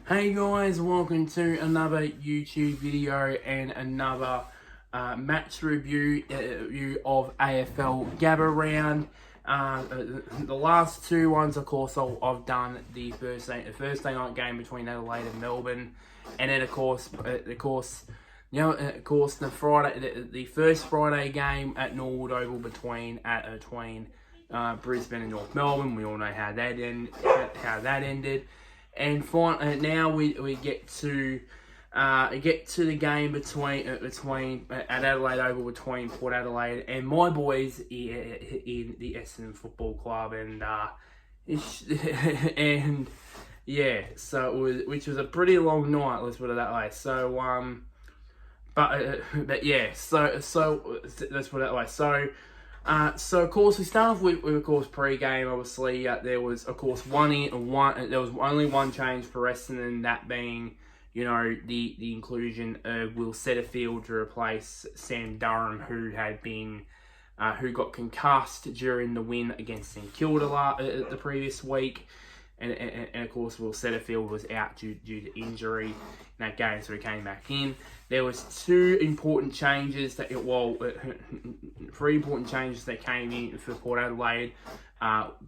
Hey guys, welcome to another YouTube video and another match review of AFL Gabba round. The last two ones, of course, I've done the Thursday night game between Adelaide and Melbourne, and then of course, the first Friday game at Norwood Oval between Brisbane and North Melbourne. We all know how that ended. And now we get to the game between at Adelaide Oval between Port Adelaide and my boys in the Essendon Football Club, and and yeah, which was a pretty long night. Let's put it that way. So but yeah, so let's put it that way. So of course we start off with of course pre-game. Obviously, there was of course there was only one change for Essendon, that being the inclusion of Will Setterfield to replace Sam Durham, who got concussed during the win against St Kilda the previous week. And of course, Will Setterfield was out due to injury in that game, so he came back in. There was three important changes that came in for Port Adelaide.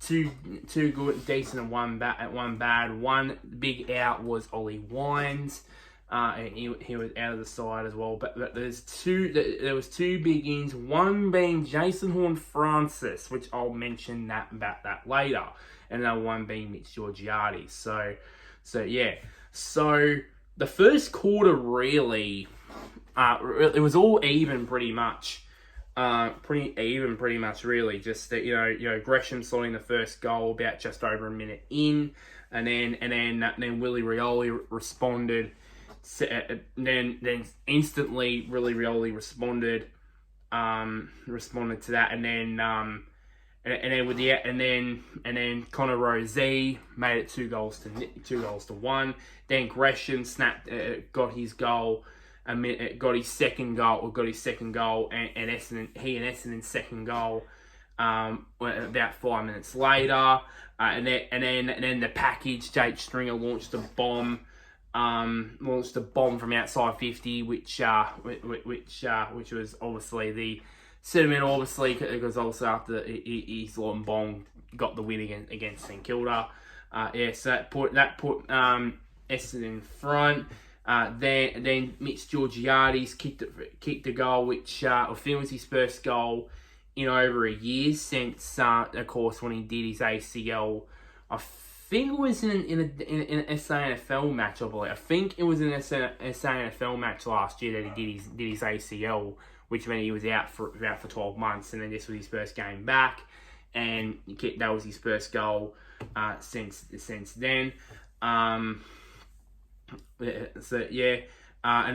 Two good, decent, and one bad. One big out was Ollie Wines. And he was out of the side as well. But there was two big ins. One being Jason Horne-Francis, which I'll mention about that later, and another one being Mitch Georgiades. So yeah. So the first quarter really, it was all even pretty much. Pretty much really. Just that Gresham sorting the first goal about just over a minute in, and then Willie Rioli responded. Then instantly Willie Rioli responded to that, and then Connor Rozee made it 2 goals to 1. Then Gresham got his goal. Got his second goal, and Essendon's second goal about 5 minutes later, and then the package. Jake Stringer launched a bomb from outside 50, which was obviously the sentimental, obviously, because also after his long bomb got the win against St Kilda. So that put Essendon in front. Then Mitch Georgiades kicked a goal, which was his first goal in over a year since, of course, when he did his ACL. I think it was in an SANFL match. I think it was in an SANFL match last year that he did his ACL, which meant he was out for 12 months, and then this was his first game back, and that was his first goal since then. And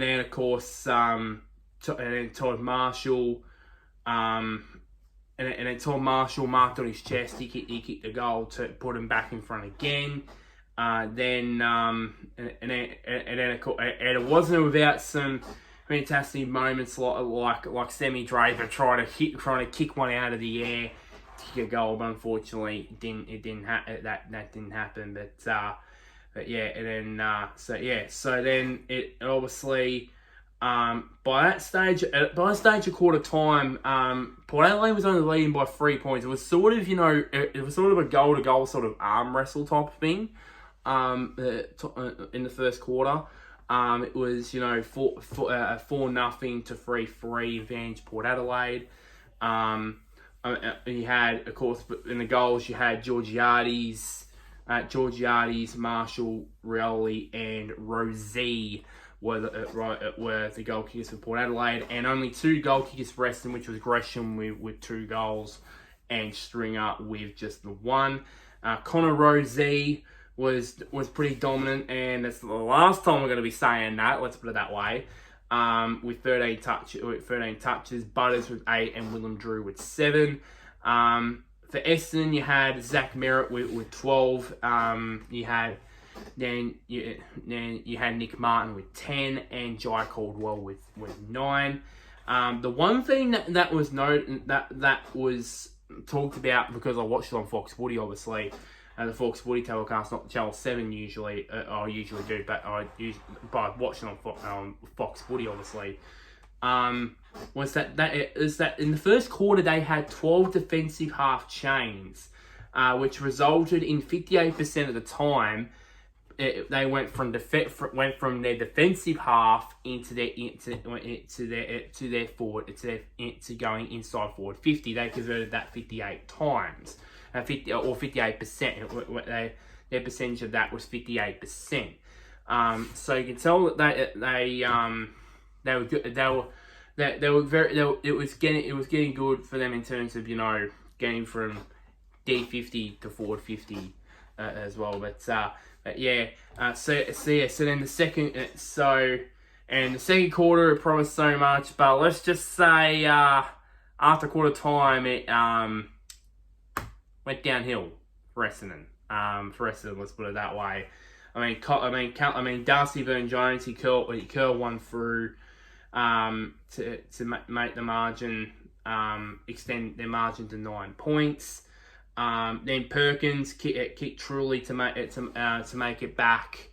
then of course, and then Todd Marshall, and then Todd Marshall marked on his chest. He kicked the goal to put him back in front again. Then it wasn't without some fantastic moments like Semi Draper trying to kick one out of the air to kick a goal, but unfortunately that didn't happen. But yeah, and then so then it obviously by that stage of quarter time, Port Adelaide was only leading by 3 points. It was sort of a goal to goal sort of arm wrestle type of thing. In the first quarter, it was 4-0 to 3-3 advantage Port Adelaide. You had, of course, in the goals you had Georgiades, Marshall, Rioli, and Rozee were the goal kickers for Port Adelaide, and only 2 goal kickers for Essendon, which was Gresham with 2 goals and Stringer with just the 1. Connor Rozee was pretty dominant, and that's the last time we're going to be saying that. Let's put it that way. With 13 touches, Butters with 8, and Willem Drew with 7. For Essendon, you had Zach Merritt with 12. You had Nick Martin with 10, and Jai Caldwell with 9. The one thing that was talked about, because I watched it on Fox Footy, obviously, the Fox Footy telecast, not Channel 7 usually. I usually do, but by watching on Fox Footy, obviously. Was that in the first quarter they had 12 defensive half chains, which resulted in 58% of the time they went from their defensive half into their forward to going inside forward 50. They converted that 58 times, 58%. Their percentage of that was 58%. So you can tell that they were good. It was getting good for them in terms of getting from D50 to forward 50 as well. But yeah. So then the second and the second quarter it promised so much, but let's just say after quarter time it went downhill for Essendon. Let's put it that way. I mean, Darcy Byrne-Jones he curled one through to make the margin extend their margin to 9 points. Then Perkins kicked Truly to make it back.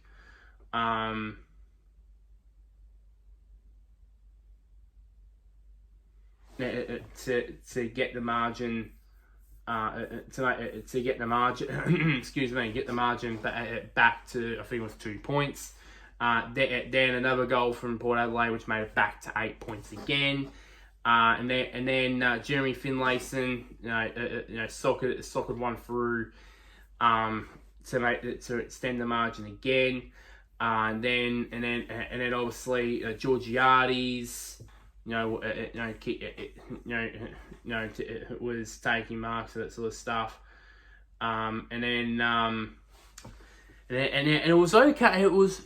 To get the margin. To get the margin. Excuse me. Get the margin back to I think it was 2 points. Then another goal from Port Adelaide, which made it back to 8 points again. And then Jeremy Finlayson, sockered one through to extend the margin again. And then obviously Georgiades, was taking marks of that sort of stuff. And it was okay. It was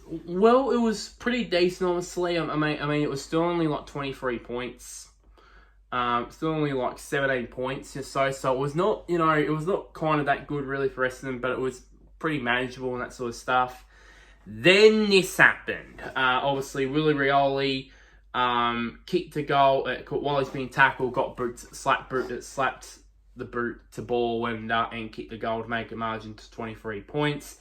pretty decent, honestly. I mean, it was still only like 23 points. Still only like 17 points or so. So it was not, it was not kind of that good really for Essendon, but it was pretty manageable and that sort of stuff. Then this happened. Obviously, Willie Rioli kicked a goal while he's being tackled, slapped the boot to ball and kicked the goal to make a margin to 23 points.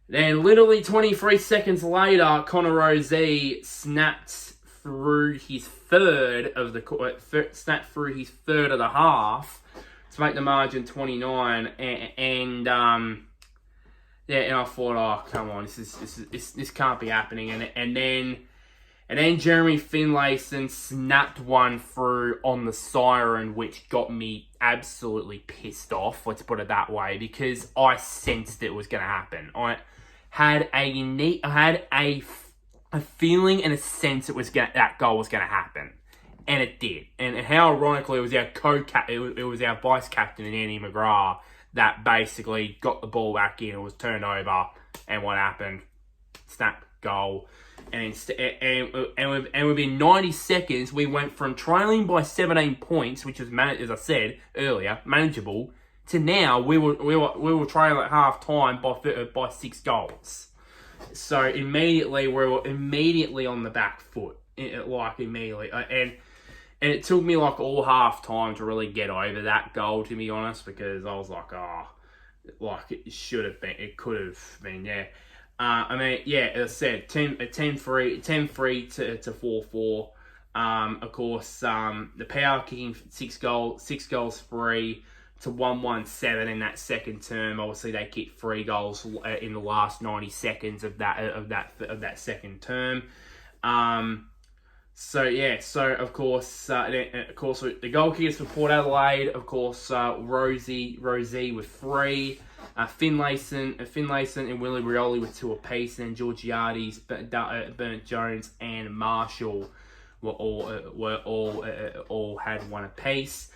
Then, literally 23 seconds later, Connor Rozee snapped through his third of the half to make the margin 29, and I thought, oh come on, this can't be happening, and then Jeremy Finlayson snapped one through on the siren, which got me absolutely pissed off. Let's put it that way, because I sensed it was going to happen. I had a feeling and a sense that goal was going to happen, and it did. And how ironically, it was our it was our vice captain, Andy McGrath, that basically got the ball back in and was turned over. And what happened? Snap, goal. And within 90 seconds, we went from trailing by 17 points, which was, as I said earlier, manageable, to now we were trailing at half time by 6 goals. So immediately we were on the back foot, immediately, and it took me like all half time to really get over that goal, to be honest, because I was like, it should have been, it could have been, yeah. As I said, 10-3 to 4-4. Of course, the Power kicking 6 goals free to 117 in that second term. Obviously, they kicked 3 goals in the last 90 seconds of that second term. So of course, the goal kickers for Port Adelaide, of course, Rozee with 3. Finlayson and Willie Rioli with 2 apiece, and then Georgiades, Byrne-Jones, and Marshall were all had 1 apiece.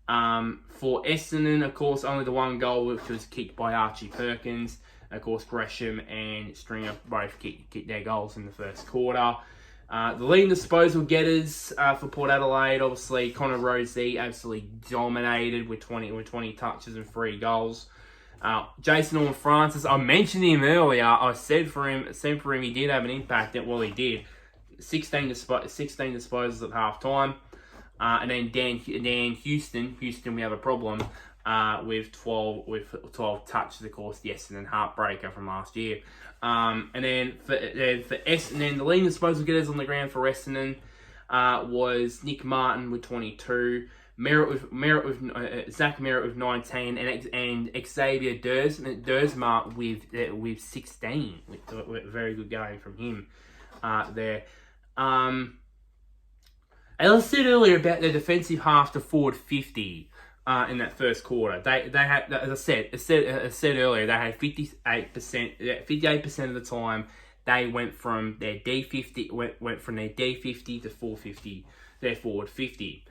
For Essendon, of course, only the 1 goal, which was kicked by Archie Perkins. Of course, Gresham and Stringer both kicked their goals in the first quarter. The leading disposal getters for Port Adelaide, obviously, Connor Rozee absolutely dominated with 20 touches and 3 goals. Jason Horne-Francis, I mentioned him earlier. I said for him he did have an impact. Well, he did. 16 disposals at half time. And then Dan Houston, we have a problem. with 12 touches, of course, the Essendon heartbreaker from last year. And then for Essendon, the leading disposal getters on the ground for Essendon was Nick Martin with 22, Zach Merritt with 19, and Xavier Dersma with 16. With very good going from him there. As I said earlier about their defensive half to forward 50 in that first quarter, they had, as I said earlier, they had 58% of the time they went from their D50 went from their D50 to 450, their forward 50.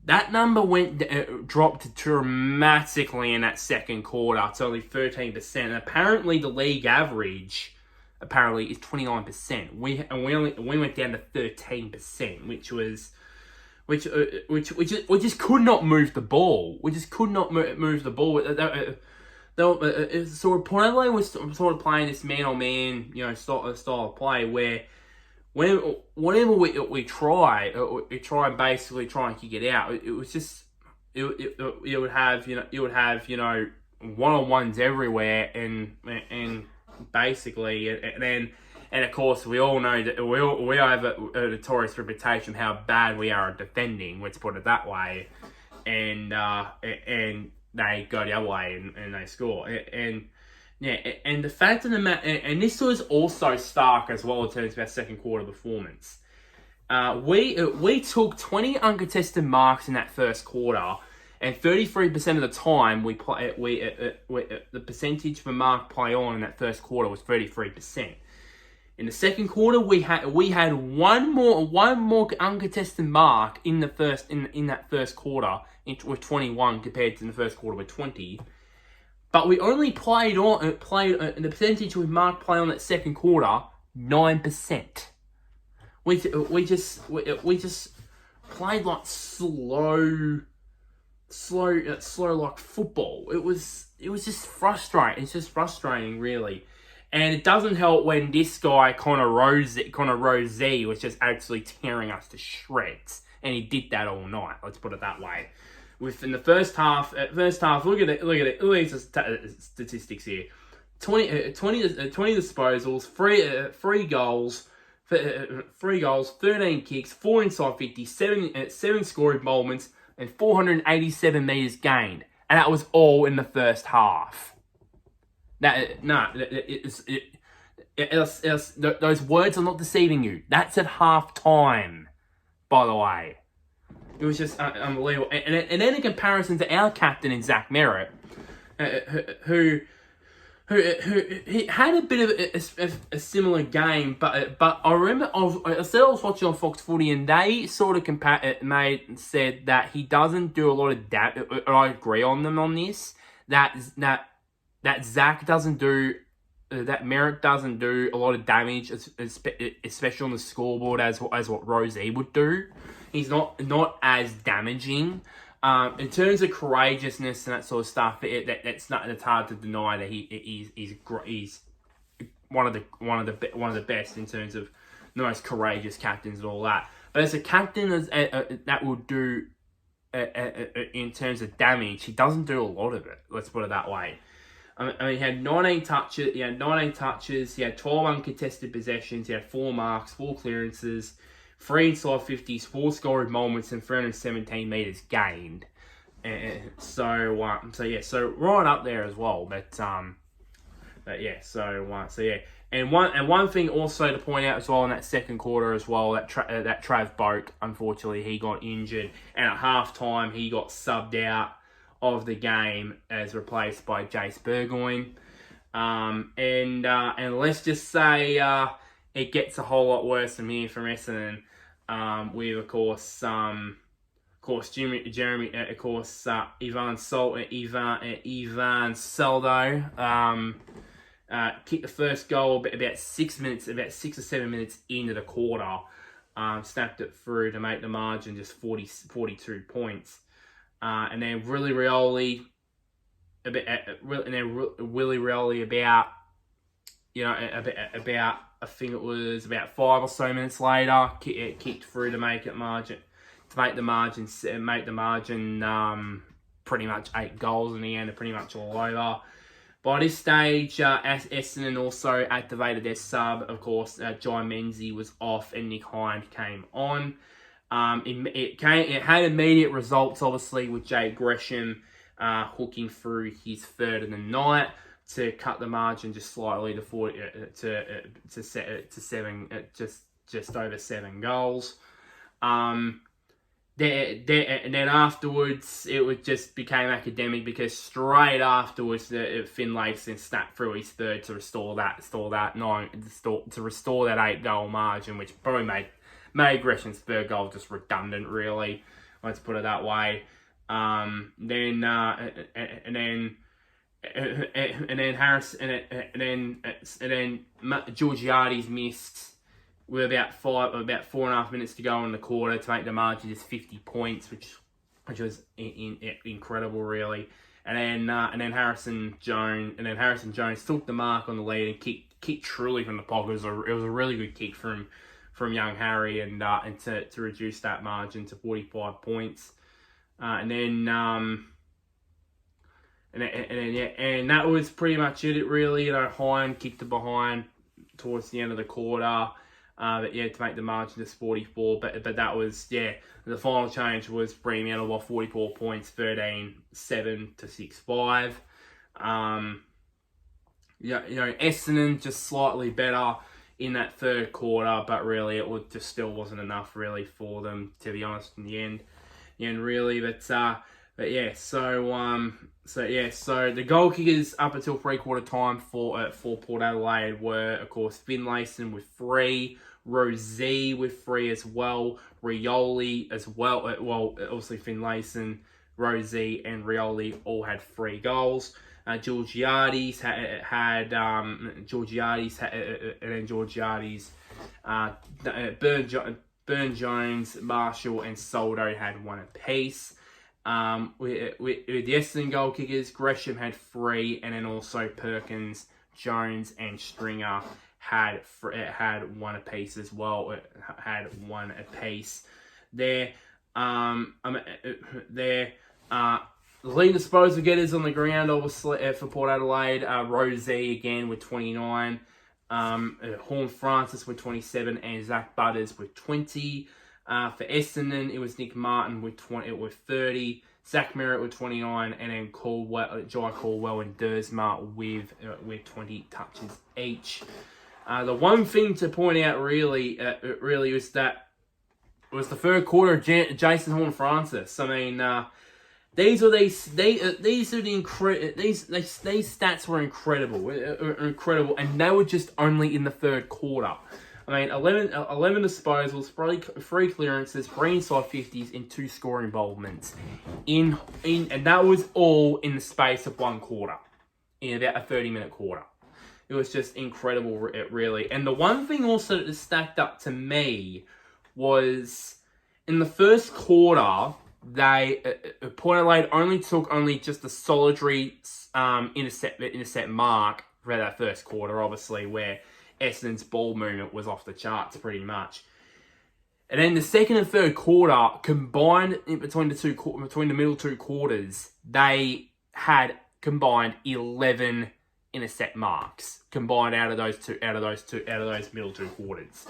That number dropped dramatically in that second quarter. It's only 13%, and apparently the league average is 29%. We went down to 13%, we just could not move the ball. We just could not move the ball. So Port Adelaide was sort of playing this man-on-man, style of play where whenever we try and basically try and kick it out, it was just you would have one-on-ones everywhere and basically and of course we all know that we have a notorious reputation how bad we are at defending. Let's put it that way, and they go the other way and they score and the fact of the matter, and this was also stark as well in terms of our second quarter performance. We took 20 uncontested marks in that first quarter, and 33% of the time the percentage for mark play on in that first quarter was 33%. In the second quarter, we had one more uncontested mark in the first in that first quarter with 21 compared to the first quarter with 20. But we only played the percentage with mark play on that second quarter 9%. We just played like slow like football. It was just frustrating. It's just frustrating, really. And it doesn't help when this guy, Connor Rozee, was just actually tearing us to shreds. And he did that all night, let's put it that way. Within the first half, look at the statistics here. 20 disposals, 3 goals, 13 kicks, 4 inside 50, 7 scoring moments, and 487 metres gained. And that was all in the first half. Those words are not deceiving you. That's at half time, by the way. It was just unbelievable. And then in comparison to our captain in Zach Merritt, who he had a bit of a similar game, but I remember I was watching on Fox Footy and they sort of said that he doesn't do a lot of damage. I agree on them on this. That Zach doesn't do, that Merritt doesn't do a lot of damage, especially on the scoreboard as what Rozee would do. He's not as damaging. In terms of courageousness and that sort of stuff, it's hard to deny that he's one of the best in terms of the most courageous captains and all that. But as a captain that will do in terms of damage, he doesn't do a lot of it. Let's put it that way. I mean, he had 19 touches. He had 12 uncontested possessions. He had 4 marks, 4 clearances, 3 inside 50s, 4 scoring moments, and 317 metres gained. So right up there as well. And one thing also to point out as well in that second quarter as well, that Trav Boak, unfortunately, he got injured, and at halftime he got subbed out of the game as replaced by Jace Burgoyne. And let's just say it gets a whole lot worse from here from Essendon. With of course Jeremy, of course Ivan Soldo kicked the first goal about 6 or 7 minutes into the quarter. Snapped it through to make the margin just 42 points. And then Willie Rioli about I think it was about 5 or so minutes later, kicked through to make the margin pretty much 8 goals in the end, are pretty much all over. By this stage, Essendon also activated their sub. Of course, John Menzies was off and Nick Hind came on. It had immediate results, obviously, with Jay Gresham hooking through his third of the night to cut the margin just slightly to 40 to 7, just over 7 goals. And then afterwards, it just became academic because straight afterwards, Finlayson snapped through his third to restore that 8-goal margin, which probably made Gresham's third goal just redundant. Really, let's put it that way. Then Georgiades missed with about 4.5 minutes to go in the quarter to make the margin just 50 points, which was incredible, really. And then Harrison Jones took the mark on the lead and kicked truly from the pocket. It was a really good kick from young Harry and to reduce that margin to 45 points. And that was pretty much it, really. Hind kicked it behind towards the end of the quarter. To make the margin just 44. But that was, the final change was bringing out by 44 points, 13-7 to 6-5. Essendon just slightly better in that third quarter, but really it still wasn't enough really for them, to be honest, in the end. Really, so the goal kickers up until 3/4 time for Port Adelaide were, of course, Finlayson with 3, Rosé with 3 as well, Rioli as well. Obviously Finlayson, Rosé, and Rioli all had 3 goals. Georgiades Burn Jones, Marshall, and Soldo had 1 apiece. With the Essendon goal kickers, Gresham had 3, and then also Perkins, Jones, and Stringer had 1 apiece as well. Had 1 apiece. The leading disposal getters on the ground, obviously, for Port Adelaide, Rosé again with 29. Horn Francis with 27 and Zach Butters with 20. For Essendon, it was Nick Martin with 30, Zach Merritt with 29, and then Jai Caldwell and Dersma with 20 touches each. The one thing to point out really was that it was the third quarter of Jason Horn Francis. I mean, these stats were incredible, and they were just only in the third quarter. I mean, 11 disposals, 3 clearances, 3 inside 50s, and 2 scoring involvements. And that was all in the space of 1 quarter, in about a 30-minute quarter. It was just incredible, really. And the one thing also that stacked up to me was in the first quarter, Port Adelaide took just a solitary intercept mark for that first quarter, obviously, where Essendon's ball movement was off the charts pretty much. And then the second and third quarter, combined between the middle 2 quarters, they had combined 11 intercept marks combined out of those middle 2 quarters,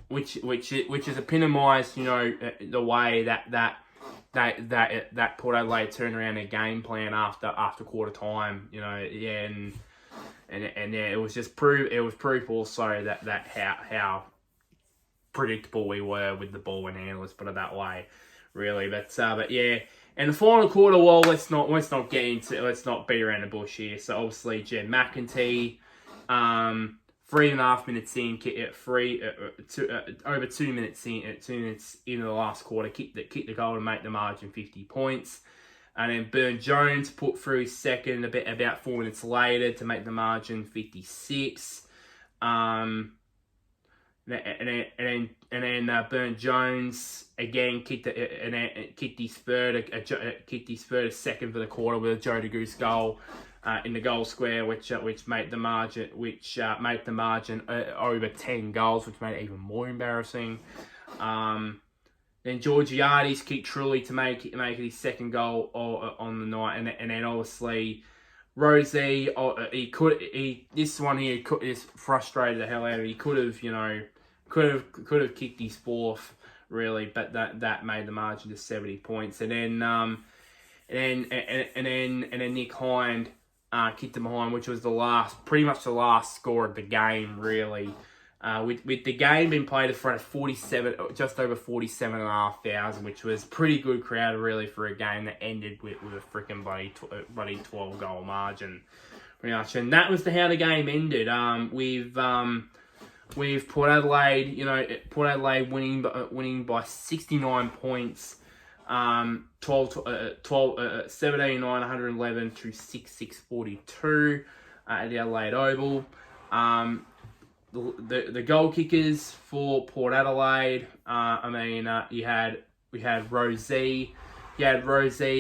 which is epitomised, the way that Port Adelaide turned around their game plan after quarter time, and it was just proof also that how predictable we were with the ball and handlers, put it that way, really. But and the final quarter, well, let's not beat around the bush here. So obviously Jed McEntee, 3.5 minutes in, over 2 minutes in, 2 minutes into the last quarter, kicked the goal to make the margin 50 points. And then Burn Jones put through his second about 4 minutes later to make the margin 56. And then Burn Jones again kicked his third a second for the quarter with a Joe DeGoose goal in the goal square, which made the margin over 10 goals, which made it even more embarrassing. Then Georgiades kicked Trulli to make it his second goal on the night, and then obviously Rosie, this one here is frustrated the hell out of him. He could have kicked his fourth really, but that made the margin to 70 points, and then Nick Hind kicked him behind, which was pretty much the last score of the game really. With the game being played in front of 47, just over 47,500, which was pretty good crowd really for a game that ended with a freaking bloody 12-goal margin, pretty much. And that was how the game ended. With Port Adelaide, winning by 69 points, 17,911 to 6,642 at the Adelaide Oval. The goal kickers for Port Adelaide, we had Rosie,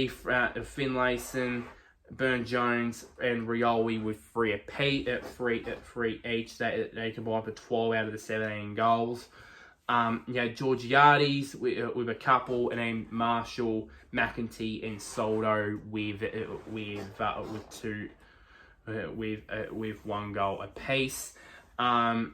Finlayson, Burne-Jones, and Rioli with three each. They combined for 12 out of the 17 goals. You had Georgiades with a couple, and then Marshall, McEntee, and Soldo with one goal apiece. For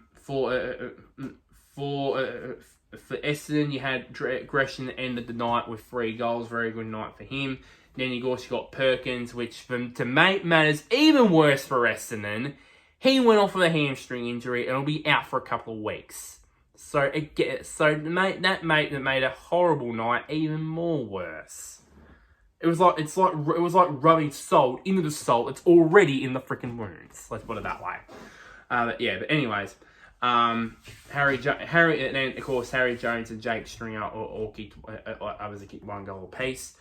Essendon, you had Gresham ended the night with 3 goals. Very good night for him. Then you also got Perkins, which to make matters even worse for Essendon, he went off with a hamstring injury and will be out for a couple of weeks. So that made a horrible night even more worse. It was like rubbing salt into the salt. It's already in the freaking wounds. Let's put it that way. But anyways, Harry and then of course Harry Jones and Jake Stringer all kicked one goal apiece.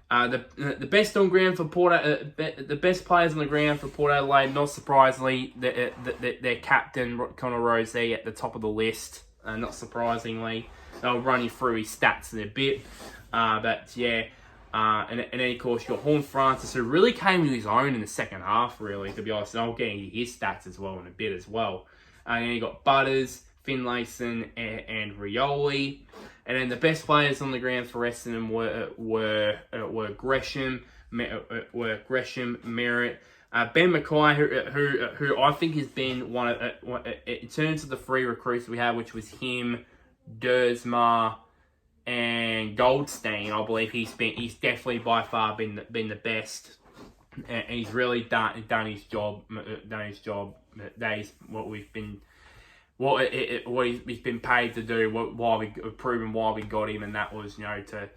The best on ground for the best players on the ground for Port Adelaide, not surprisingly, their captain Connor Rosie at the top of the list. Not surprisingly, they'll run you through his stats in a bit, and then of course you got Horn Francis, who really came to his own in the second half, really, to be honest. And I'll get into his stats as well in a bit as well. And then you got Butters, Finlayson, and Rioli. And then the best players on the ground for Essendon were Gresham, Merritt, Ben Mackay, who I think has been one of in terms of the 3 recruits we have, which was him, Dersma, and Goldstein. I believe he's definitely by far been the best, and he's really done his job. That is what he's been paid to do. Why we got him, and that was to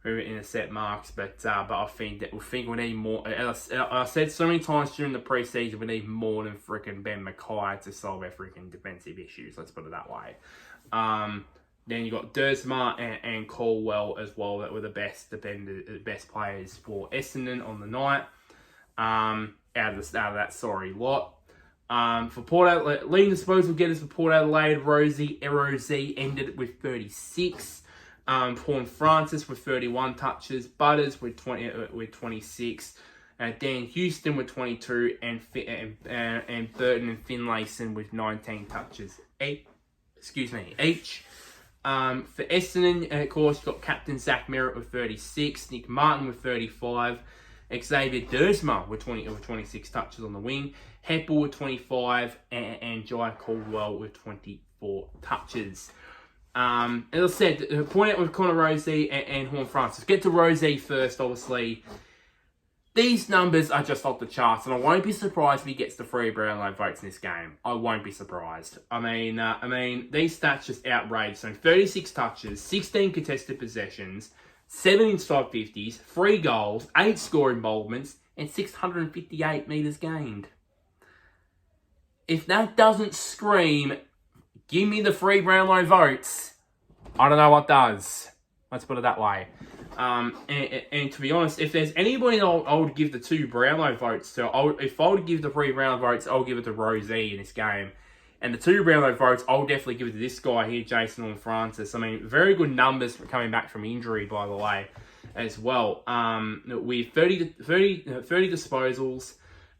move it in a set marks. But I think we need more. As I said so many times during the preseason, we need more than freaking Ben Mackay to solve our freaking defensive issues. Let's put it that way. Then you got Dersma and Caldwell as well. That were the best players for Essendon on the night. Out of that lot. For Port Adelaide, leading disposal getters for Port Adelaide, Rosie ended with 36. Horn Francis with 31 touches, Butters with 26, Dan Houston with 22, and Burton and Finlayson with 19 touches each. For Essendon, of course, you've got Captain Zach Merritt with 36, Nick Martin with 35, Xavier Dersma with 26 touches on the wing, Heppel with 25, and Jai Caldwell with 24 touches. As I said, point out with Connor Rosie and Horn Francis. Get to Rosie first, obviously. These numbers are just off the charts, and I won't be surprised if he gets the 3 Brownlow votes in this game. I won't be surprised. I mean, these stats just outrageous. So 36 touches, 16 contested possessions, 7 inside 50s, 3 goals, 8 score involvements, and 658 metres gained. If that doesn't scream, give me the 3 Brownlow votes, I don't know what does. Let's put it that way. And to be honest, if there's anybody I would give the 2 Brownlow votes to, if I would give the 3 Brownlow votes, I'll give it to Rosie in this game. And the 2 Brownlow votes, I'll definitely give it to this guy here, Jason Horn Francis. I mean, very good numbers for coming back from injury, by the way, as well. With 30 disposals,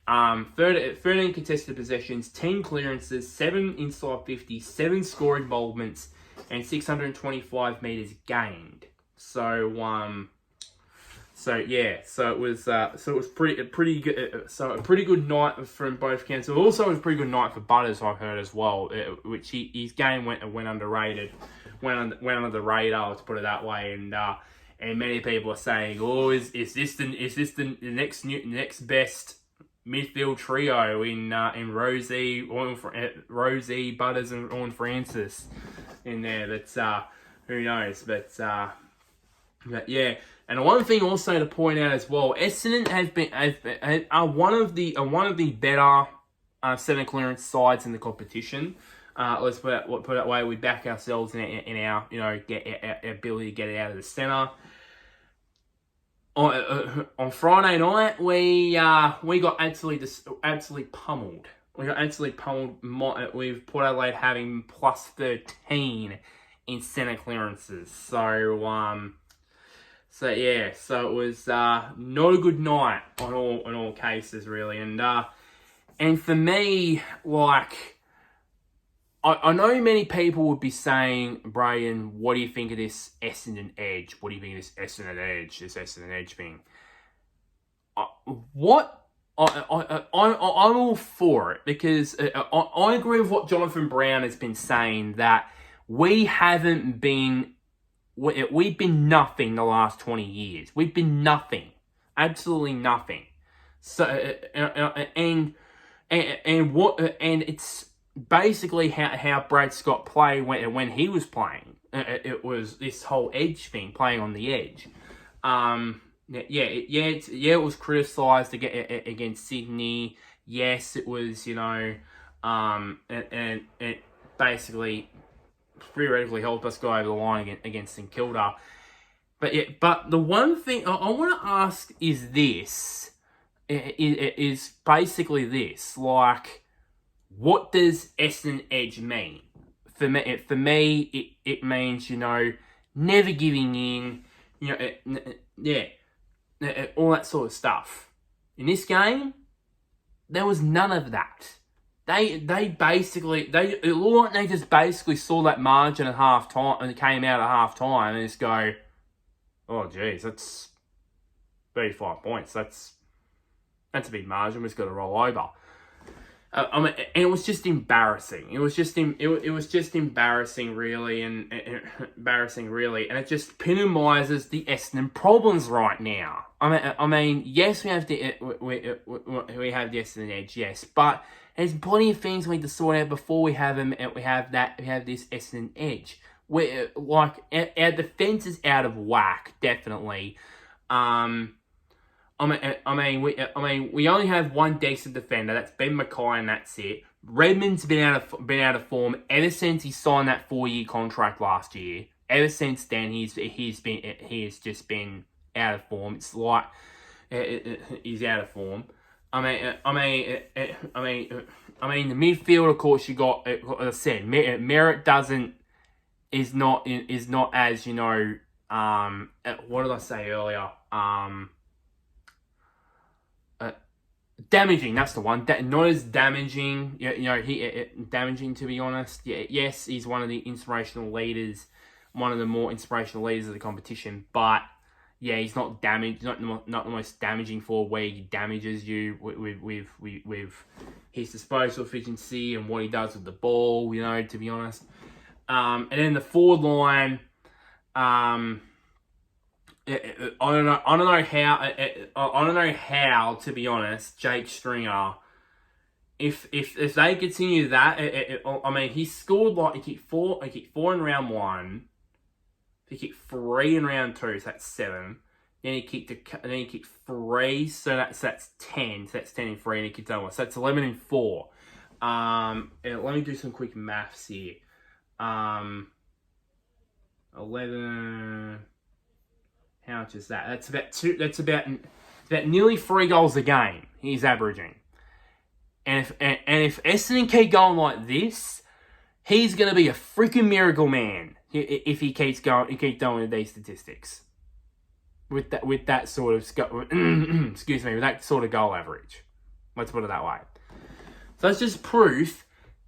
13 contested possessions, 10 clearances, 7 inside 50, 7 score involvements, and 625 metres gained. So it was pretty good. So a pretty good night from both camps. Also, it was a pretty good night for Butters, I've heard as well. Which his game went underrated, went under the radar, to put it that way. And many people are saying, "Oh, is this the next best midfield trio in Rosie, Butters, and Owen Francis in there?" That's who knows, but yeah. And one thing also to point out as well, Essendon are one of the better centre clearance sides in the competition. Let's put it that way. We back ourselves in our get our ability to get it out of the centre. On Friday night, we got absolutely pummeled. We got absolutely pummeled. With Port Adelaide having plus 13 in centre clearances. So it was not a good night in all cases, really. And for me, like, I know many people would be saying, Braden, what do you think of this Essendon edge? What do you think of this Essendon edge thing? I'm all for it, because I agree with what Jonathan Brown has been saying, that we've been nothing the last 20 years. We've been nothing. Absolutely nothing. So, and it's basically how Brad Scott played when he was playing. It was this whole edge thing, playing on the edge. It was criticised against Sydney. Yes, it was, and it basically theoretically helped us go over the line against St Kilda. But the one thing I want to ask is this, is basically this, like, what does Essendon edge mean? For me, it means, never giving in, all that sort of stuff. In this game, there was none of that. It looked like they just basically saw that margin at half time and came out at half time and just go, oh geez, that's 35 points. That's a big margin. We've just got to roll over. And it was just embarrassing. It was just embarrassing, really, and it just epitomises the Essendon problems right now. I mean, yes, we have the Essendon edge, yes, but there's plenty of things we need to sort out before we have them. We have this Essendon edge. Our defense is out of whack, definitely. We only have one decent defender. That's Ben Mackay, and that's it. Redmond's been out of form ever since he signed that 4-year contract last year. Ever since then, he has just been out of form. It's like he's out of form. The midfield, of course, you got, as I said, Merritt is not as, what did I say earlier? Damaging, that's the one. Not as damaging, damaging, to be honest. Yeah, yes, he's one of the inspirational leaders, one of the more inspirational leaders of the competition, but yeah, he's not damaged, not the most damaging forward, where he damages you with his disposal efficiency and what he does with the ball, to be honest. And then the forward line, I don't know how, to be honest, Jake Stringer, if they continue that, he scored, he kicked 4 in round 1, he kicked 3 in round 2, so that's 7. Then he kicked 3, so that's 10. So that's 10 in 3, and he kicked 1. So that's 11 in 4. Let me do some quick maths here. 11. How much is that? That's about nearly 3 goals a game he's averaging. And if Essendon keep going like this, he's gonna be a freaking miracle man if he keeps going with these statistics. With that sort of with that sort of goal average. Let's put it that way. So that's just proof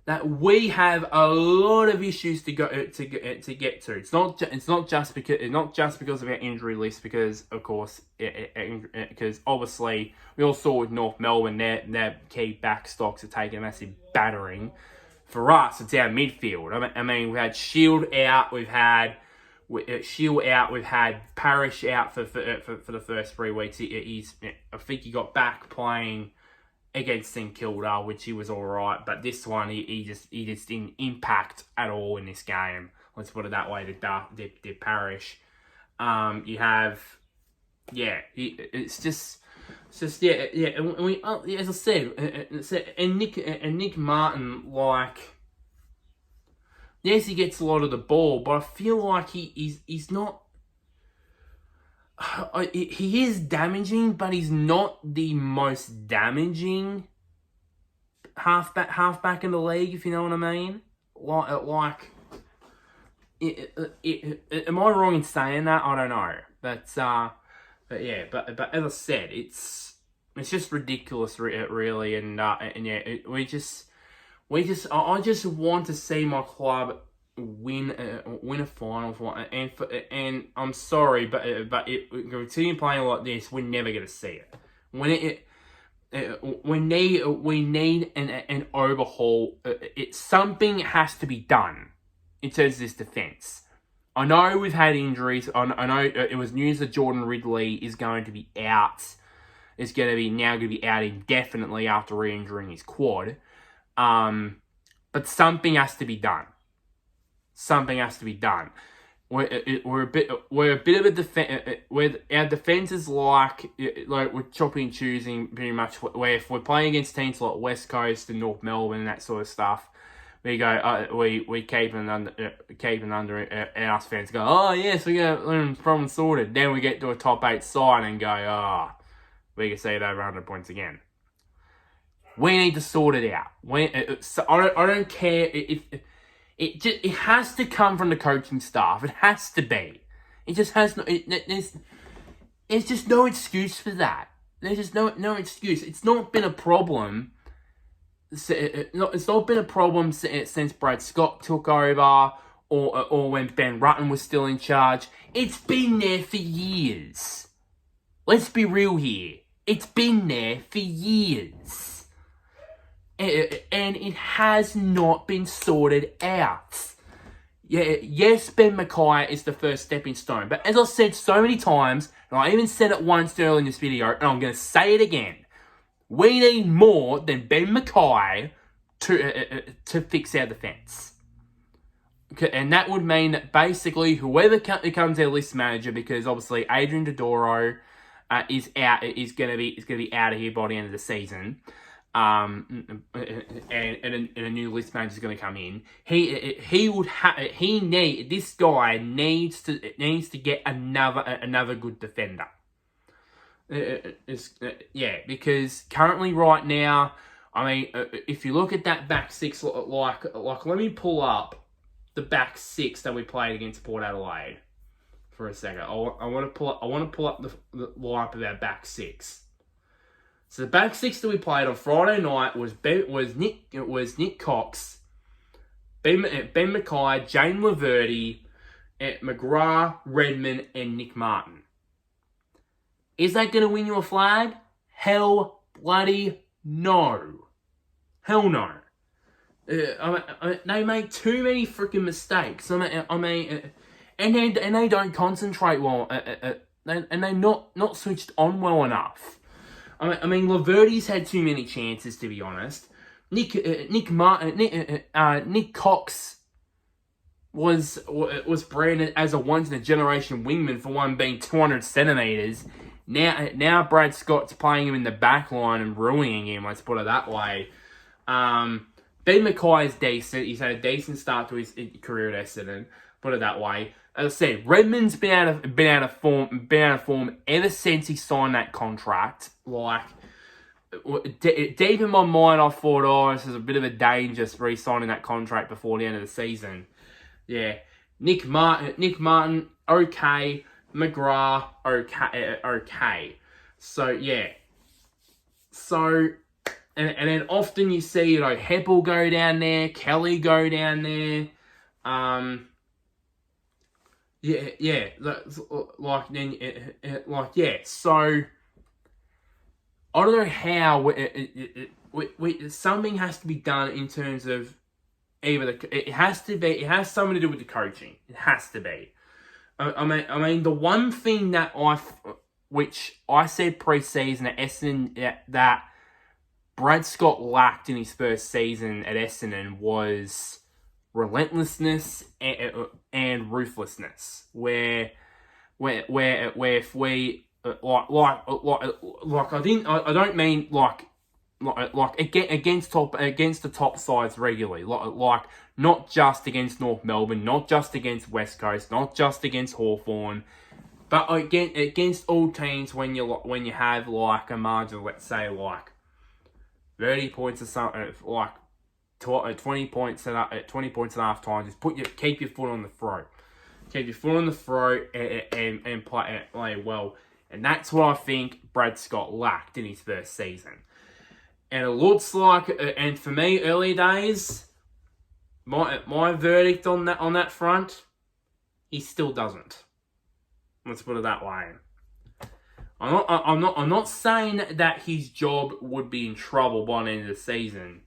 that we have a lot of issues to get to. It's not just because of our injury list, because of course, because obviously we all saw with North Melbourne, their key backstocks are taking a massive battering. For us, it's our midfield. I mean, we had Shield out, we've had Parrish out for the first 3 weeks. I think he got back playing against St Kilda, which he was all right, but this one he just didn't impact at all in this game. Let's put it that way. The Parrish, you have, it's just. And we, as I said, and Nick Martin, like, yes, he gets a lot of the ball, but I feel like he's not. He is damaging, but he's not the most damaging halfback in the league, if you know what I mean. Am I wrong in saying that? I don't know, but as I said, it's just ridiculous, really, I just want to see my club win a final for, and I'm sorry, but continue playing like this, we're never gonna see it. We need an overhaul. Something has to be done in terms of this defense. I know we've had injuries. I know it was news that Jordan Ridley is going to be out. Is going to be out indefinitely after re-injuring his quad. But something has to be done. Something has to be done. We're a bit of a defense. Our defense is like we're chopping and choosing pretty much. Where if we're playing against teams like West Coast and North Melbourne and that sort of stuff, we go we keep it under, and us fans go, oh yes, we got problem sorted. Then we get to a top 8 side and go, we can see it over 100 points again. We need to sort it out. I don't care if it has to come from the coaching staff. It has to be. It just has no. There's just no excuse for that. There's just no excuse. It's not been a problem. It's not been a problem since Brad Scott took over, or when Ben Rutten was still in charge. It's been there for years. Let's be real here. It's been there for years. And it has not been sorted out. Yes, Ben Mackay is the first stepping stone. But as I've said so many times, and I even said it once earlier in this video, and I'm going to say it again, we need more than Ben Mackay to fix our defence. And that would mean that basically whoever becomes our list manager, because obviously Adrian Dodoro is going to be out of here by the end of the season. And a new list manager is going to come in. This guy needs to get another good defender. Because currently right now, I mean, if you look at that back six, like let me pull up the back six that we played against Port Adelaide for a second. I want to pull up the lineup of our back six. So the back six that we played on Friday night was Nick Cox, Ben Mackay, Jane Laverty, McGrath, Redmond, and Nick Martin. Is that going to win you a flag? Hell bloody no. Hell no. They make too many freaking mistakes. And they don't concentrate well. And they're not switched on well enough. I mean, Laverty's had too many chances, to be honest. Nick Cox was branded as a once-in-a-generation wingman for one being 200 centimetres. Now Brad Scott's playing him in the back line and ruining him, let's put it that way. Ben Mackay is decent. He's had a decent start to his career at Essendon, put it that way. As I said, Redmond's been out of form ever since he signed that contract. Like, deep in my mind, I thought, this is a bit of a danger re-signing that contract before the end of the season. Yeah, Nick Martin, okay. McGrath, okay. So yeah. So and then often you see, you know, Heppel go down there, Kelly go down there. Yeah, So I don't know how something has to be done in terms of either it has something to do with the coaching. It has to be. I mean, the one thing that which I said pre-season at Essendon that Brad Scott lacked in his first season at Essendon was relentlessness and ruthlessness. Where if we I don't mean against the top sides regularly, like not just against North Melbourne, not just against West Coast, not just against Hawthorn, but against all teams when you have like a margin, let's say like 30 points or something, like 20 points at 20 points at half time. Just keep your foot on the throat, and play well. And that's what I think Brad Scott lacked in his first season. And it looks like, and for me, early days, my verdict on that front, he still doesn't. Let's put it that way. I'm not saying that his job would be in trouble by the end of the season.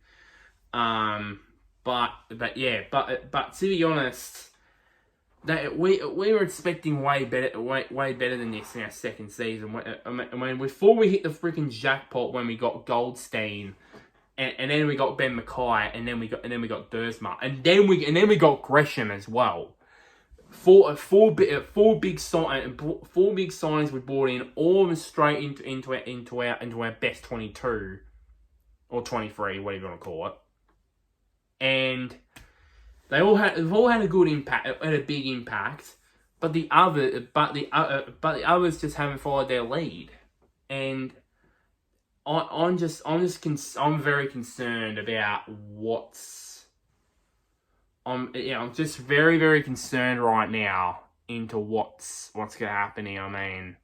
But to be honest, that we were expecting way better than this in our second season. I mean, before we hit the freaking jackpot when we got Goldstein, and then we got Ben Mackay, and then we got Dersma, and then we got Gresham as well. Four big signings we brought in, all of them straight into our best 22 or 23, whatever you want to call it, and they've all had a good impact, had a big impact, but the others just haven't followed their lead, and I'm very concerned about I'm just very, very concerned right now into what's going to happen here. I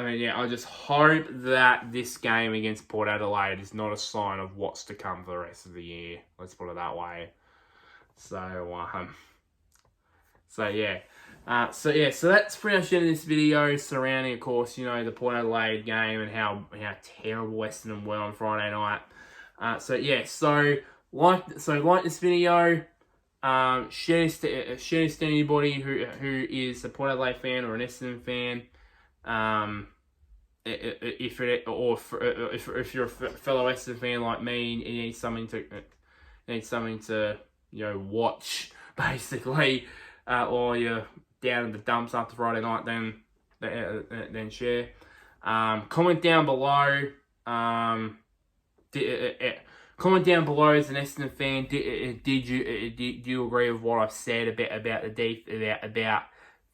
mean, I just hope that this game against Port Adelaide is not a sign of what's to come for the rest of the year. Let's put it that way. So that's pretty much the end of this video surrounding, of course, the Port Adelaide game and how terrible Essendon were on Friday night. Like this video, share this to anybody who is a Port Adelaide fan or an Essendon fan. If you're a fellow Essendon fan like me, and you need something to watch basically, or you're down in the dumps after Friday night, then share. Comment down below. Comment down below as an Essendon fan. Do you agree with what I've said about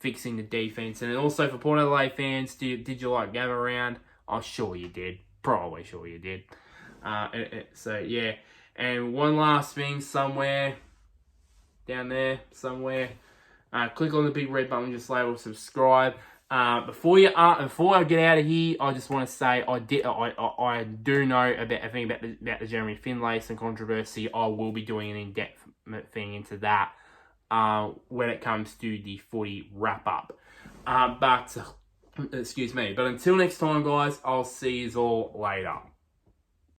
fixing the defense? And also for Port Adelaide fans, did you like Gavin Round? I'm sure you did. Probably sure you did. And one last thing, somewhere down there, click on the big red button just labeled subscribe. Before I get out of here, I just want to say I do know about the Jeremy Finlayson controversy. I will be doing an in-depth thing into that when it comes to the footy wrap up. But until next time, guys, I'll see you all later.